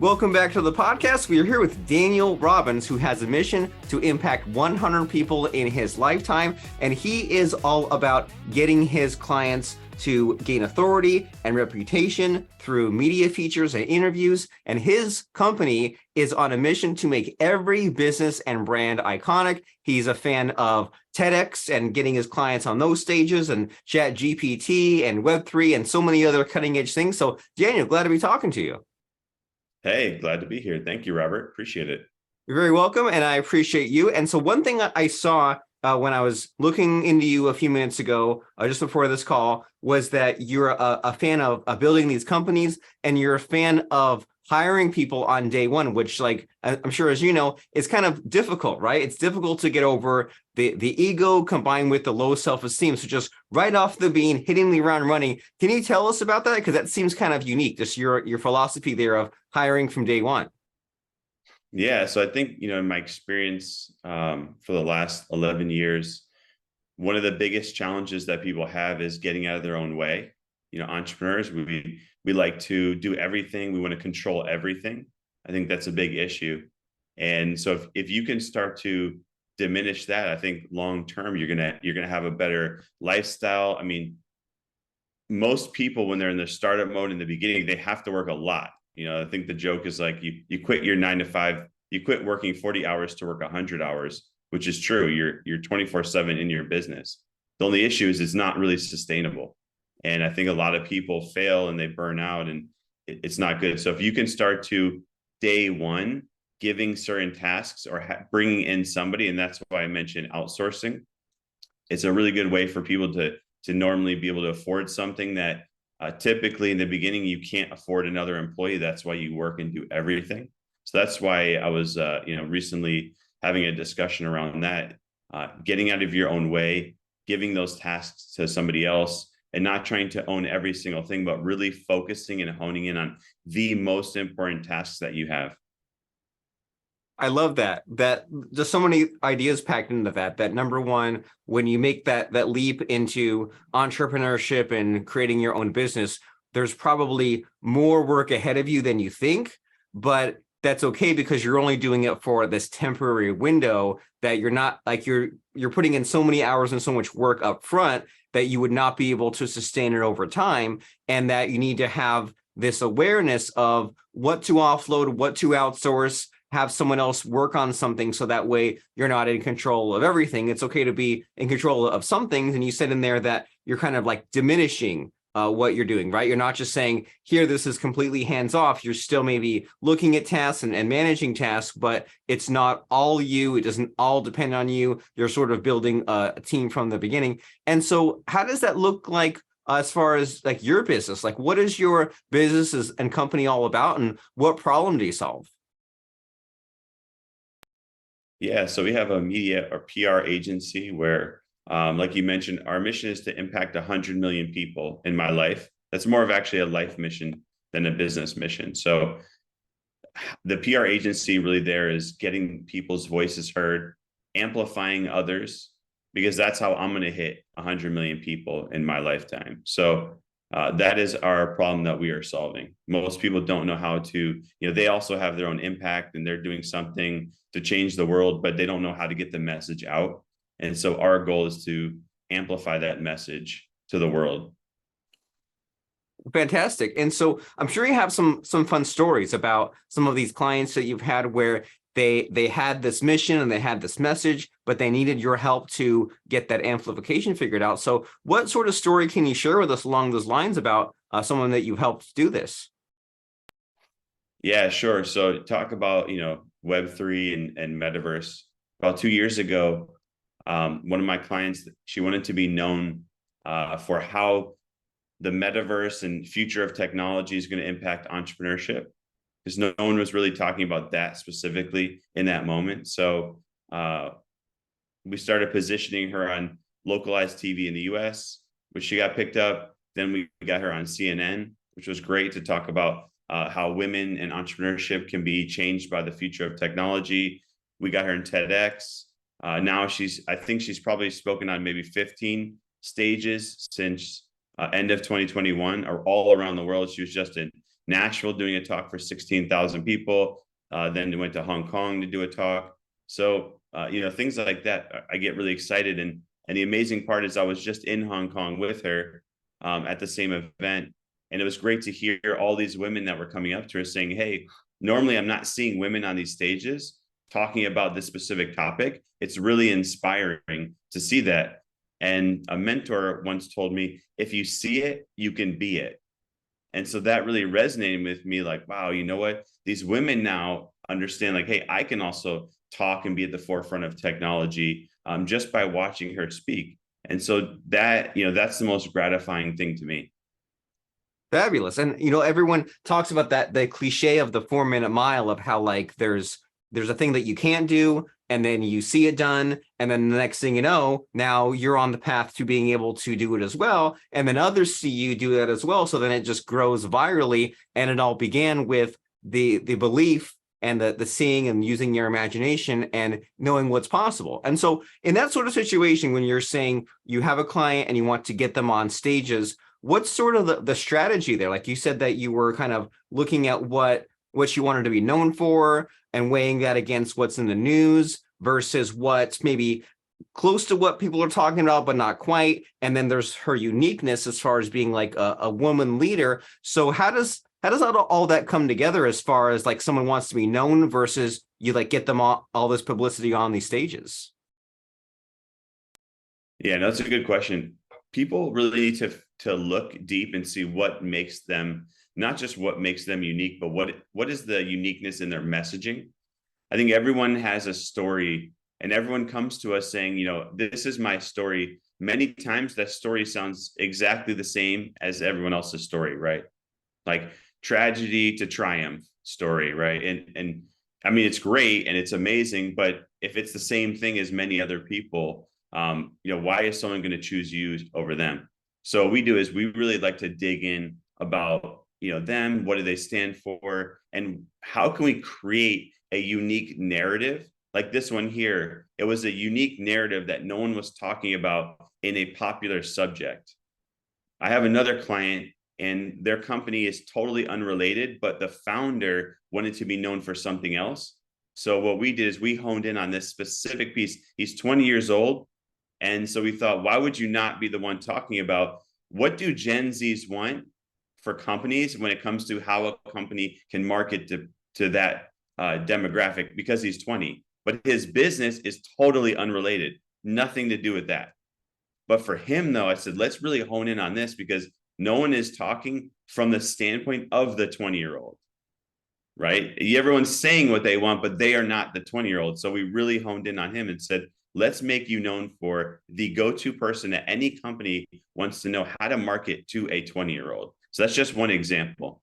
Welcome back to the podcast. We are here with Daniel Robbins, who has a mission to impact 100 people in his lifetime. And he is all about getting his clients to gain authority and reputation through media features and interviews. And his company is on a mission to make every business and brand iconic. He's a fan of TEDx and getting his clients on those stages, and Chat GPT and Web3 and so many other cutting edge things. So Daniel, glad to be talking to you. Hey, glad to be here. Thank you, Robert. Appreciate it. You're very welcome, and I appreciate you. And so one thing I saw when I was looking into you a few minutes ago, just before this call, was that you're a fan of building these companies, and you're a fan of hiring people on day one, which, like, I'm sure, as you know, is kind of difficult, right? It's difficult to get over the ego combined with the low self-esteem. So just right off the bean, hitting the ground running. Can you tell us about that? Because that seems kind of unique, just your philosophy there of hiring from day one. Yeah, so I think, in my experience for the last 11 years, one of the biggest challenges that people have is getting out of their own way. Entrepreneurs, we like to do everything. We want to control everything. I think that's a big issue. And so if you can start to diminish that, I think long term you're gonna have a better lifestyle. I mean, most people, when they're in their startup mode in the beginning, they have to work a lot. I think the joke is like you quit your 9 to 5, you quit working 40 hours to work 100 hours, which is true. You're 24/7 in your business. The only issue is it's not really sustainable. And I think a lot of people fail and they burn out, and it's not good. So if you can start to day one, giving certain tasks or bringing in somebody, and that's why I mentioned outsourcing. It's a really good way for people to normally be able to afford something that typically in the beginning, you can't afford another employee. That's why you work and do everything. So that's why I was, recently having a discussion around that, getting out of your own way, giving those tasks to somebody else, and not trying to own every single thing, but really focusing and honing in on the most important tasks that you have. I love that there's so many ideas packed into that number one, when you make that leap into entrepreneurship and creating your own business, there's probably more work ahead of you than you think, but that's okay, because you're only doing it for this temporary window, that you're not like you're putting in so many hours and so much work up front that you would not be able to sustain it over time, and that you need to have this awareness of what to offload, what to outsource, have someone else work on something, so that way you're not in control of everything. It's okay to be in control of some things. And you said in there that you're kind of like diminishing what you're doing, right? You're not just saying, here, this is completely hands off. You're still maybe looking at tasks and managing tasks, but it's not all you. It doesn't all depend on you. You're sort of building a team from the beginning. And so how does that look like as far as like your business? Like, what is your business and company all about, and what problem do you solve? Yeah, so we have a media or PR agency where, like you mentioned, our mission is to impact 100 million people in my life. That's more of actually a life mission than a business mission. So the PR agency really there is getting people's voices heard, amplifying others, because that's how I'm going to hit 100 million people in my lifetime. So that is our problem that we are solving. Most people don't know how to, they also have their own impact and they're doing something to change the world, but they don't know how to get the message out. And so our goal is to amplify that message to the world. Fantastic. And so I'm sure you have some fun stories about some of these clients that you've had where they had this mission and they had this message, but they needed your help to get that amplification figured out. So what sort of story can you share with us along those lines about someone that you've helped do this? Yeah, sure. So talk about, Web3 and metaverse. About 2 years ago, one of my clients, she wanted to be known for how the metaverse and future of technology is going to impact entrepreneurship, because no one was really talking about that specifically in that moment. So we started positioning her on localized TV in the US, which she got picked up. Then we got her on CNN, which was great to talk about how women and entrepreneurship can be changed by the future of technology. We got her in TEDx. Now I think she's probably spoken on maybe 15 stages since end of 2021, or all around the world. She was just in Nashville doing a talk for 16,000 people. Then went to Hong Kong to do a talk. So, things like that, I get really excited. And the amazing part is I was just in Hong Kong with her at the same event. And it was great to hear all these women that were coming up to her saying, hey, normally I'm not seeing women on these stages talking about this specific topic. It's really inspiring to see that. And a mentor once told me, if you see it, you can be it. And so that really resonated with me, like, wow, you know what? These women now understand, like, hey, I can also talk and be at the forefront of technology just by watching her speak. And so that, that's the most gratifying thing to me. Fabulous. And everyone talks about that, the cliche of the 4-minute mile, of how like there's a thing that you can't do, and then you see it done, and then the next thing you know, now you're on the path to being able to do it as well, and then others see you do that as well. So then it just grows virally, and it all began with the belief and the seeing and using your imagination and knowing what's possible. And so in that sort of situation, when you're saying you have a client and you want to get them on stages, what's sort of the strategy there? Like you said that you were kind of looking at what you wanted to be known for and weighing that against what's in the news versus what's maybe close to what people are talking about, but not quite. And then there's her uniqueness as far as being like a woman leader. So how does all that come together as far as like someone wants to be known versus you like get them all this publicity on these stages? Yeah, no, that's a good question. People really need to look deep and see what makes them, not just what makes them unique, but what is the uniqueness in their messaging. I think everyone has a story, and everyone comes to us saying, this is my story. Many times that story sounds exactly the same as everyone else's story, right? Like tragedy to triumph story, right? And I mean, it's great and it's amazing, but if it's the same thing as many other people, why is someone going to choose you over them? So what we do is we really like to dig in about, them, what do they stand for, and how can we create a unique narrative? Like this one here, it was a unique narrative that no one was talking about in a popular subject. I have another client and their company is totally unrelated, but the founder wanted to be known for something else. So what we did is we honed in on this specific piece. He's 20 years old. And so we thought, why would you not be the one talking about what do Gen Zs want for companies when it comes to how a company can market to that demographic? Because he's 20, but his business is totally unrelated, nothing to do with that. But for him, though, I said, let's really hone in on this because no one is talking from the standpoint of the 20-year-old, right? Everyone's saying what they want, but they are not the 20-year-old. So we really honed in on him and said, let's make you known for the go-to person that any company wants to know how to market to a 20-year-old. So that's just one example.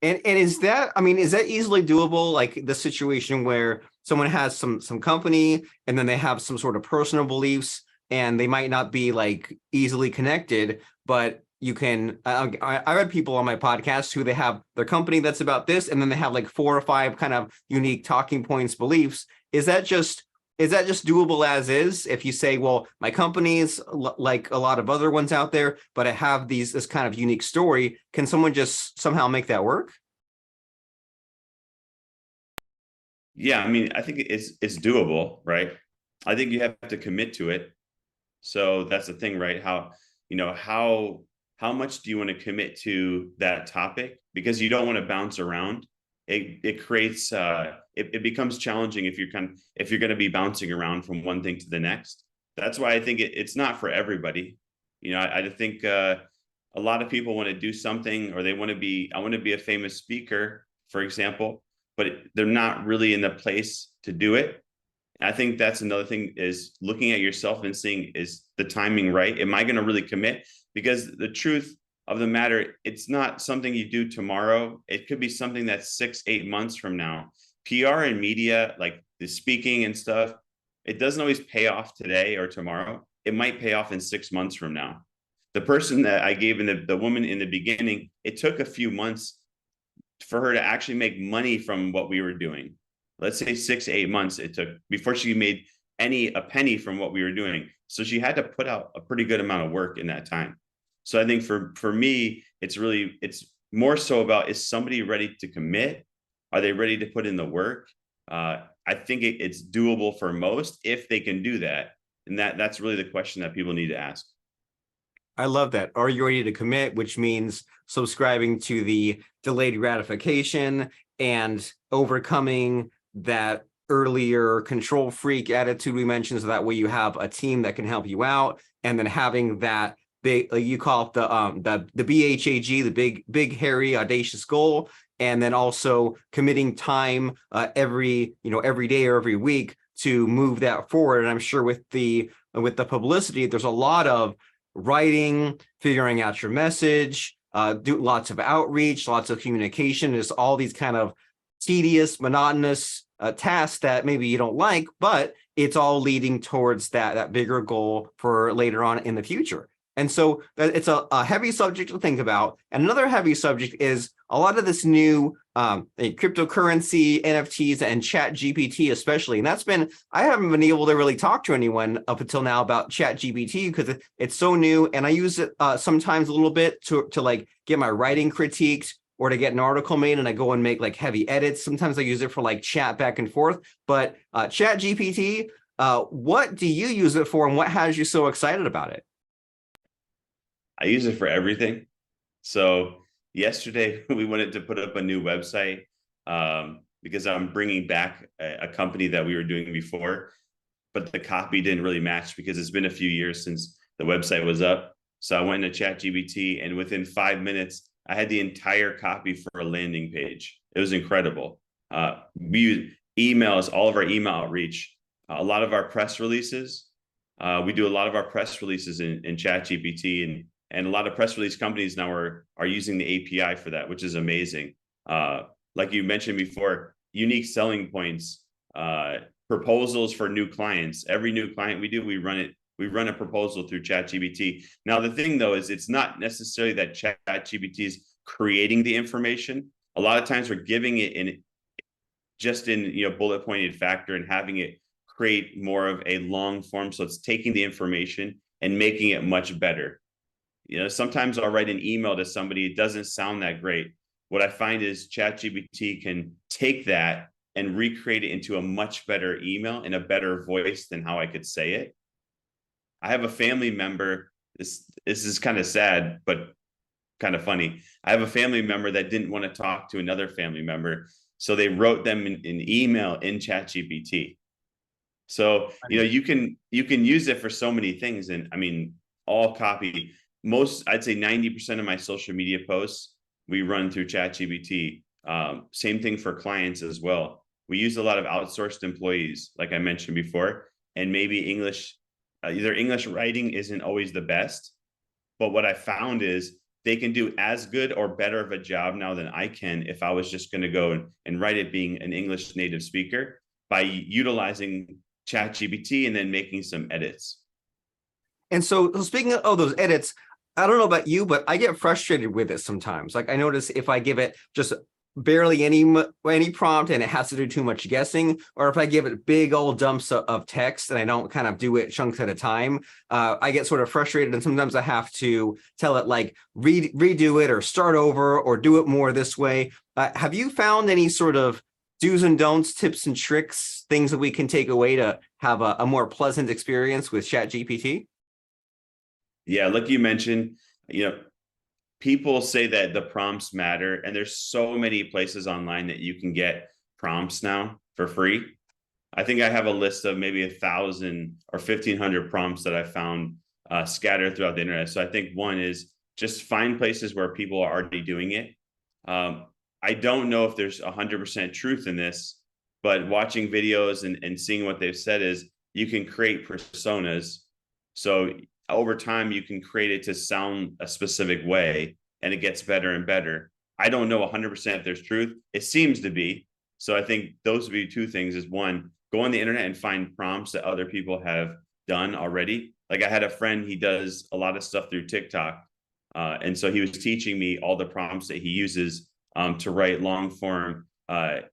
And is that, I mean, is that easily doable? Like the situation where someone has some company and then they have some sort of personal beliefs and they might not be like easily connected, but you can, I read people on my podcast who they have their company that's about this, and then they have like 4 or 5 kind of unique talking points, beliefs. Is that just doable as is? If you say, well, my company is like a lot of other ones out there, but I have this kind of unique story, can someone just somehow make that work? Yeah, I mean, I think it's doable, right? I think you have to commit to it. So that's the thing, right? How much do you want to commit to that topic? Because you don't want to bounce around. It creates it becomes challenging if you're going to be bouncing around from one thing to the next. That's why I think it's not for everybody. I think a lot of people want to do something, or I want to be a famous speaker, for example, but they're not really in the place to do it. I think that's another thing, is looking at yourself and seeing, is the timing right? Am I going to really commit? Because the truth of the matter, it's not something you do tomorrow. It could be something that's 6-8 months from now. PR and media, like the speaking and stuff, it doesn't always pay off today or tomorrow. It might pay off in 6 months from now. The person that I gave in the woman in the beginning, it took a few months for her to actually make money from what we were doing. Let's say 6-8 months it took before she made a penny from what we were doing. So she had to put out a pretty good amount of work in that time. So I think for me, it's more so about, is somebody ready to commit? Are they ready to put in the work? I think it's doable for most if they can do that. And that's really the question that people need to ask. I love that. Are you ready to commit? Which means subscribing to the delayed gratification and overcoming that earlier control freak attitude we mentioned. So that way you have a team that can help you out, and then having that big, like you call it the BHAG, the big hairy audacious goal, and then also committing time every day or every week to move that forward. And I'm sure with the publicity, there's a lot of writing, figuring out your message, do lots of outreach, lots of communication. Is all these kind of tedious, monotonous tasks that maybe you don't like, but it's all leading towards that bigger goal for later on in the future. And so it's a heavy subject to think about. And another heavy subject is a lot of this new cryptocurrency, NFTs, and Chat GPT especially. And I haven't been able to really talk to anyone up until now about Chat GPT because it's so new. And I use it sometimes a little bit to like get my writing critiqued or to get an article made, and I go and make like heavy edits. Sometimes I use it for like chat back and forth. But Chat GPT, what do you use it for, and what has you so excited about it? I use it for everything. So yesterday we wanted to put up a new website because I'm bringing back a company that we were doing before, but the copy didn't really match because it's been a few years since the website was up. So I went into ChatGPT, and within 5 minutes, I had the entire copy for a landing page. It was incredible. We use emails, all of our email outreach, a lot of our press releases. We do a lot of our press releases in ChatGPT, and a lot of press release companies now are using the API for that, which is amazing. Like you mentioned before, unique selling points, proposals for new clients. Every new client we do, we run a proposal through ChatGPT. Now, the thing though is it's not necessarily that ChatGPT is creating the information. A lot of times we're giving it in bullet pointed factor and having it create more of a long form. So it's taking the information and making it much better. Sometimes I'll write an email to somebody, it doesn't sound that great. What I find is ChatGPT can take that and recreate it into a much better email in a better voice than how I could say it. I have a family member, this is kind of sad, but kind of funny. I have a family member that didn't want to talk to another family member. So they wrote them an email in ChatGPT. So, you can use it for so many things. And I mean, all copy, I'd say 90% of my social media posts, we run through ChatGPT. Same thing for clients as well. We use a lot of outsourced employees, like I mentioned before, and maybe either English writing isn't always the best, but what I found is they can do as good or better of a job now than I can if I was just going to go and write it being an English native speaker by utilizing ChatGPT and then making some edits. And so speaking of those edits, I don't know about you, but I get frustrated with it sometimes. Like I notice if I give it just barely any prompt and it has to do too much guessing, or if I give it big old dumps of text and I don't kind of do it chunks at a time, I get sort of frustrated, and sometimes I have to tell it like redo it or start over or do it more this way. Have you found any sort of do's and don'ts, tips and tricks, things that we can take away to have a more pleasant experience with ChatGPT? Yeah, like you mentioned, people say that the prompts matter, and there's so many places online that you can get prompts now for free. I think I have a list of maybe 1,000 or 1,500 prompts that I found scattered throughout the internet. So I think one is just find places where people are already doing it. I don't know if there's 100% truth in this, but watching videos and seeing what they've said is you can create personas. So over time, you can create it to sound a specific way, and it gets better and better. I don't know 100% if there's truth. It seems to be. So I think those would be two things: is one, go on the internet and find prompts that other people have done already. Like I had a friend, he does a lot of stuff through TikTok. And so he was teaching me all the prompts that he uses to write long form. Like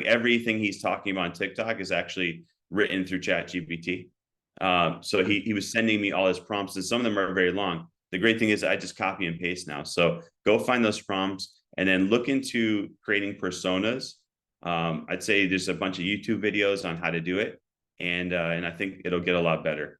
everything he's talking about on TikTok is actually written through ChatGPT. So he was sending me all his prompts, and some of them are very long. the great thing is I just copy and paste now. So go find those prompts and then look into creating personas. I'd say there's a bunch of YouTube videos on how to do it, and I think it'll get a lot better.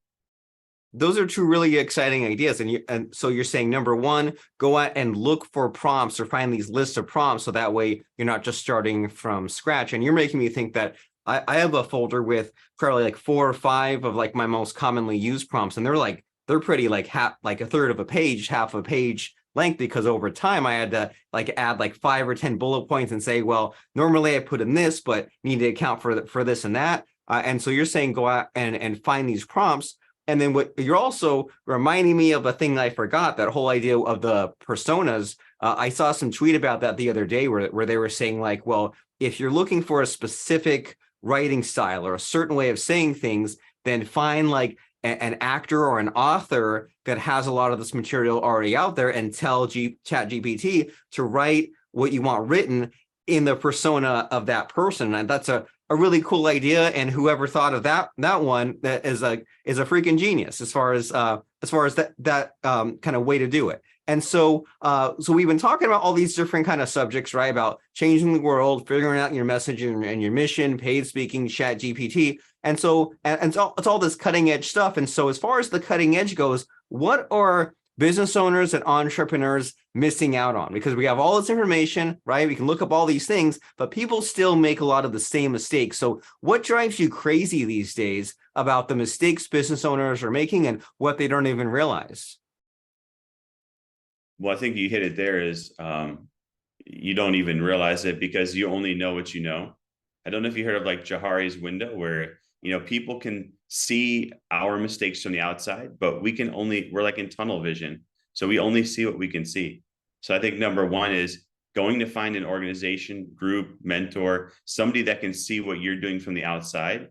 Those are two really exciting ideas. And so you're saying, number one, go out and look for prompts or find these lists of prompts. So that way you're not just starting from scratch. And you're making me think that I have a folder with probably like 4 or 5 of like my most commonly used prompts. And they're pretty like like a third of a page, half a page length, because over time I had to like add like 5 or 10 bullet points and say, well, normally I put in this, but need to account for this and that. And so you're saying go out and find these prompts. And then what you're also reminding me of a thing I forgot, that whole idea of the personas. I saw some tweet about that the other day where they were saying like, well, if you're looking for a specific writing style or a certain way of saying things, then find like an actor or an author that has a lot of this material already out there and tell ChatGPT to write what you want written in the persona of that person. And that's a really cool idea, and whoever thought of that one, that is a freaking genius as far as that kind of way to do it. And so we've been talking about all these different kind of subjects, right? About changing the world, figuring out your message and your mission, paid speaking, Chat GPT. And so it's all this cutting edge stuff. And so as far as the cutting edge goes, what are business owners and entrepreneurs missing out on? Because we have all this information, right? We can look up all these things, but people still make a lot of the same mistakes. So what drives you crazy these days about the mistakes business owners are making and what they don't even realize? Well, I think you hit it there, is you don't even realize it because you only know what you know. I don't know if you heard of like Johari's window, where people can see our mistakes from the outside, but we're like in tunnel vision. So we only see what we can see. So I think number one is going to find an organization, group, mentor, somebody that can see what you're doing from the outside,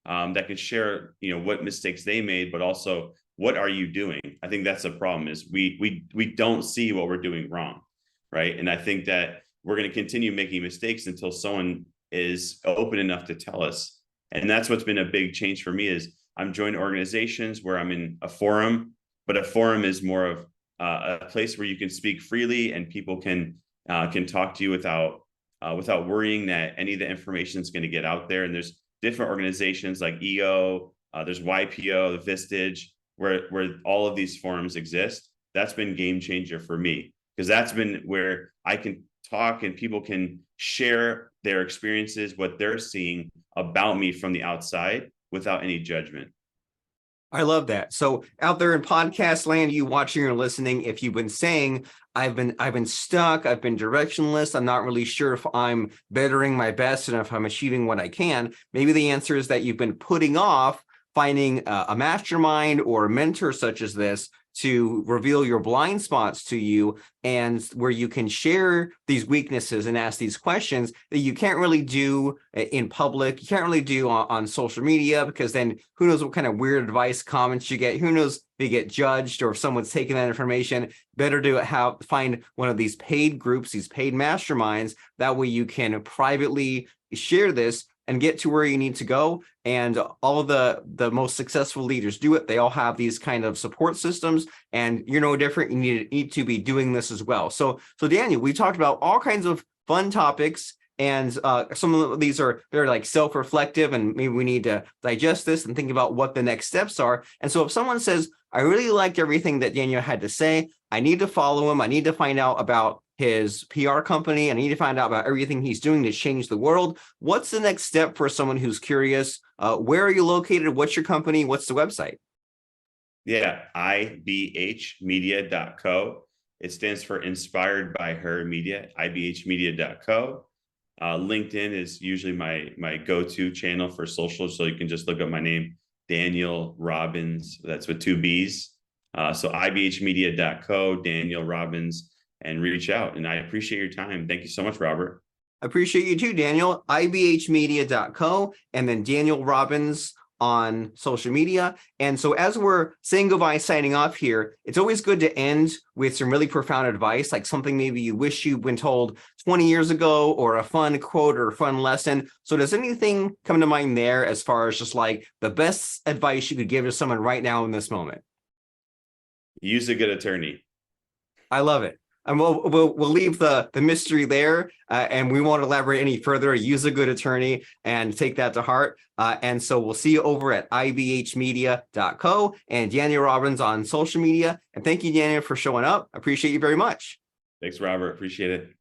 that can share, what mistakes they made, but also what are you doing? I think that's the problem, is we don't see what we're doing wrong, right? And I think that we're going to continue making mistakes until someone is open enough to tell us. And that's what's been a big change for me, is I'm joining organizations where I'm in a forum, but a forum is more of a place where you can speak freely and people can talk to you without worrying that any of the information is going to get out there. And there's different organizations like EO, there's YPO, the Vistage, where all of these forums exist. That's been game changer for me, because that's been where I can talk and people can share their experiences, what they're seeing about me from the outside without any judgment. I love that. So out there in podcast land, you watching or listening, if you've been saying, I've been stuck, I've been directionless, I'm not really sure if I'm bettering my best and if I'm achieving what I can, maybe the answer is that you've been putting off finding a mastermind or a mentor such as this to reveal your blind spots to you, and where you can share these weaknesses and ask these questions that you can't really do in public. You can't really do on social media, because then who knows what kind of weird advice, comments you get. Who knows if you get judged or if someone's taking that information. Better to find one of these paid groups, these paid masterminds. That way you can privately share this and get to where you need to go. And all of the most successful leaders do it. They all have these kind of support systems, and you're no different. You need to be doing this as well. So Daniel, we talked about all kinds of fun topics, and some of these they're like self-reflective, and maybe we need to digest this and think about what the next steps are. And so if someone says, I really liked everything that Daniel had to say, I need to follow him, I need to find out about his PR company, I need to find out about everything he's doing to change the world, what's the next step for someone who's curious? Where are you located? What's your company? What's the website? Yeah, ibhmedia.co. It stands for Inspired by Her Media, ibhmedia.co. LinkedIn is usually my go-to channel for social, so you can just look up my name, Daniel Robbins. That's with 2 B's. So ibhmedia.co, Daniel Robbins, and reach out. And I appreciate your time. Thank you so much, Robert. I appreciate you too, Daniel. ibhmedia.co, and then Daniel Robbins on social media. And so as we're saying goodbye, signing off here, it's always good to end with some really profound advice, like something maybe you wish you'd been told 20 years ago, or a fun quote or a fun lesson. So does anything come to mind there as far as just like the best advice you could give to someone right now in this moment? Use a good attorney. I love it. And we'll leave the mystery there, and we won't elaborate any further. Use a good attorney and take that to heart. And so we'll see you over at ibhmedia.co and Daniel Robbins on social media. And thank you, Daniel, for showing up. I appreciate you very much. Thanks, Robert. Appreciate it.